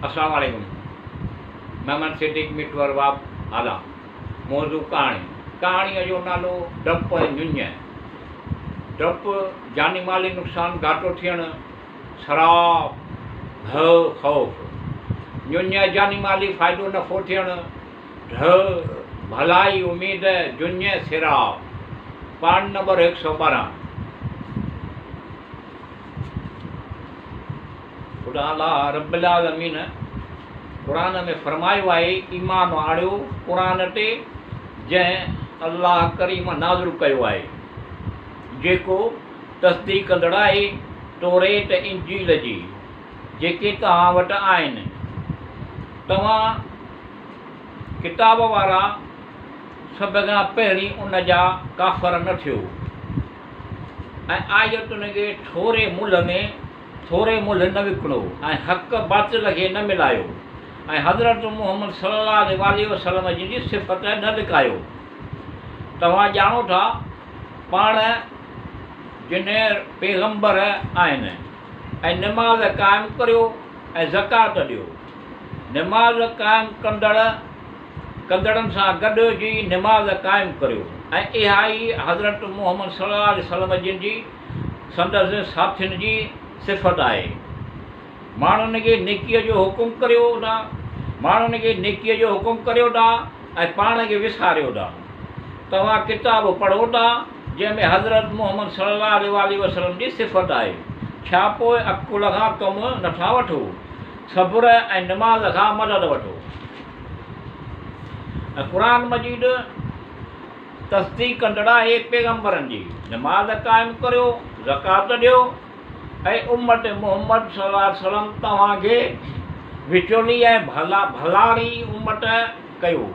अस्सलाम वालेकुम। मोहम्मद सिद्दीक मिटवर वाब आला। मौजू कहाणीअ जो नालो डपु ऐं ञुञ। डपु जानी माली नुक़सान घाटो थियणु, शराब, भउ ख़ौफ़। ञुञ जानी माली फ़ाइदो नफ़ो थियणु, ढ भलाई उमेद, जुञ सिराब। पान नंबर 112। खुदा अल्लाह रब्बुल आलमीन क़ुरान में फरमायो आहे, ईमान आणियो क़ुरान ते जंहिं अल्लाह करीम नाज़िल कयो आहे, जेको तस्दीक़ कंदड़ आहे तौरेत इंजील जी जेके तव्हां वटि आहिनि। तव्हां किताब वारा सभ खां पहिरीं उन जा काफ़र न थियो ऐं आयतुनि खे थोरे मुल्ह न विकिणो ऐं हक़ बातिल खे न मिलायो ऐं हज़रत मुहम्मद सल्लल्लाहु अलैहि वसल्लम जी सिफ़त न लिकायो। तव्हां ॼाणो था पाण जिन पैगंबर आहिनि ऐं निमाज़ क़ाइमु करियो ऐं ज़कात ॾियो। निमाज़ क़ाइमु कंदड़नि सां गॾु जी निमाज़ क़ाइमु करियो ऐं इहा ई हज़रत मुहम्मद सल्लल्लाहु अलैहि वसल्लम जिन जी संदसि साथियुनि जी सिफ़त आहे। माण्हुनि खे नेकीअ जो हुकुम करियो था, माण्हुनि खे नेकीअ जो हुकुम करियो था ऐं पाण खे विसारियो था। तव्हां किताब पढ़ो था जंहिंमें हज़रत मुहम्मद सल्लल्लाहु अलैहि वसल्लम जी सिफ़त आहे। छा पोइ अकुल खां कमु नथा वठो, सब्र ऐं निमाज़ खां मदद वठो। ऐं क़ुरान मजीद तस्दीक़ कंदड़ आहे पैगंबरनि जी। निमाज़ क़ाइमु करियो, ज़कात ॾियो ऐं उम्मत मुहम्मद सल्लल्लाहु अलैहि वसल्लम तव्हांखे विचोली ऐं भलारी उम्मत कयो,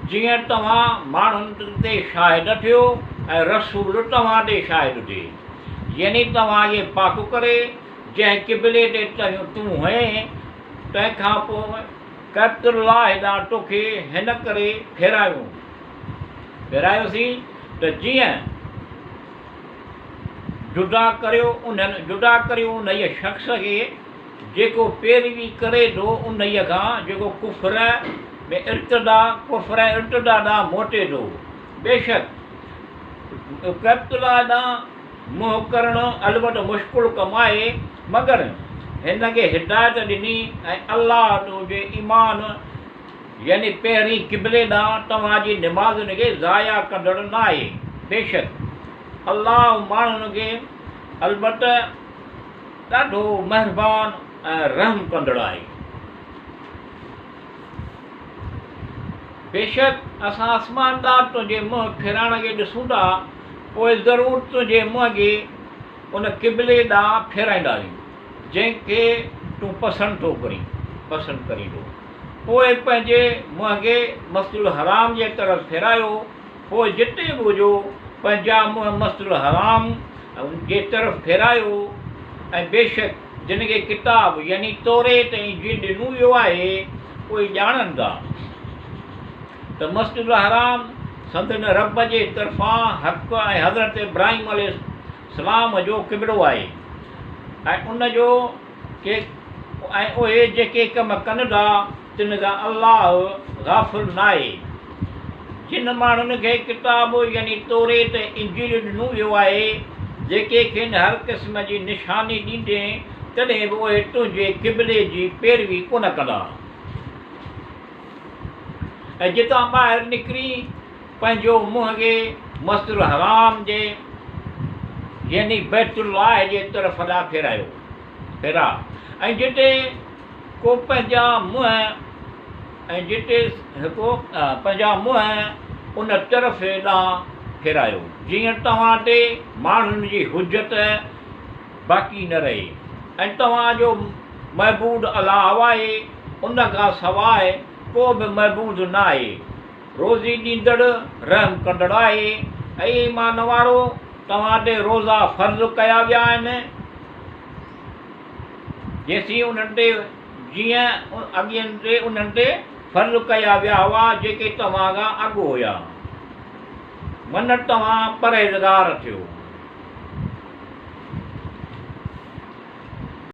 जीअं तव्हां माण्हुनि ते शाहिद थियो ऐं रसूल तव्हां ते शाहिद थिए। यानी तव्हांखे पाक करे जंहिं क़िबले ते तूं हुएं, तंहिंखां पोइ कैबतुल्लाह हेॾां तोखे हिन करे फेरायोसीं त जीअं जुदा करियो उन शख़्स खे जेको पैरवी करे थो उन्हीअ खां जेको कुफ़र ऐं इर्तिदा ॾांहुं मोटे थो। बेशक कैबतुल्लाह ॾांहुं मुंहुं करणु अलबत मुश्किल कमु आहे, मगर हिन खे हिदायत ॾिनी ऐं अल्लाह जे ईमान यानी पहिरीं क़िबले ॾांहुं तव्हांजी निमाज़ुनि खे ज़ाया कंदड़ न आहे। बेशक अल्लाह माण्हुनि खे अलबत ॾाढो महिरबान ऐं रहम कंदड़ आहे। बेशक असां आसमान ॾांहुं तुंहिंजे मुंहुं फिराइण खे ॾिसूं था, पोइ ज़रूरु तुंहिंजे मुंहं खे उन क़िबले ॾांहुं फेराईंदासीं जंहिंखे तूं पसंदि करींदो। पोइ पंहिंजे मुंहं खे मस्जिदुल हराम जे तरफ़ फेरायो। पोइ जिते बि हुजो पंहिंजा मुंहं मस्जिदुल हराम जे तरफ़ फेरायो। ऐं बेशक जिन खे किताब यानी तौरेत ऐं इंजील ॾिनो वियो आहे, उहे ॼाणनि था त मस्जिदुल हराम संदन रब जे तरफ़ां हक़ ऐं हज़रत इब्राहिम अलैहिस्सलाम जो क़िबलो आहे ऐं उनजो ऐं उहे जेके कम कनि था तिन खां अल्लाह गाफ़िल न आहे। जिन माण्हुनि खे किताब यानी तौरेत इंजील ॾिनो वियो आहे, जेके खेनि हर क़िस्म जी निशानी ॾींदे तॾहिं बि उहे तुंहिंजे क़िबले जी पैरवी कोन कंदा। ऐं जितां ॿाहिरि निकिरी पंहिंजो मुंहं खे मस्जिदुल हराम जे यानी बैतुल्लाह जे तरफ़ ॾांहुं फेरा ऐं जिते को पंहिंजा मुंहं उन तरफ़ ॾांहुं फेरायो, जीअं तव्हां ते माण्हुनि जी हुजत बाक़ी न रहे ऐं तव्हांजो महबूद अलाह आहे, उन खां सवाइ को बि महबूद न आहे। रोज़ी ॾींदड़ रहम कंदड़ आहे ऐं ईमान वारो तव्हां ते रोज़ा फ़र्ज़ कया विया आहिनि जीअं अॻियनि ते उन्हनि ते फ़र्ज़ कया विया हुआ जेके तव्हां खां अॻु हुया। मन तव्हां परहेज़गार थियो।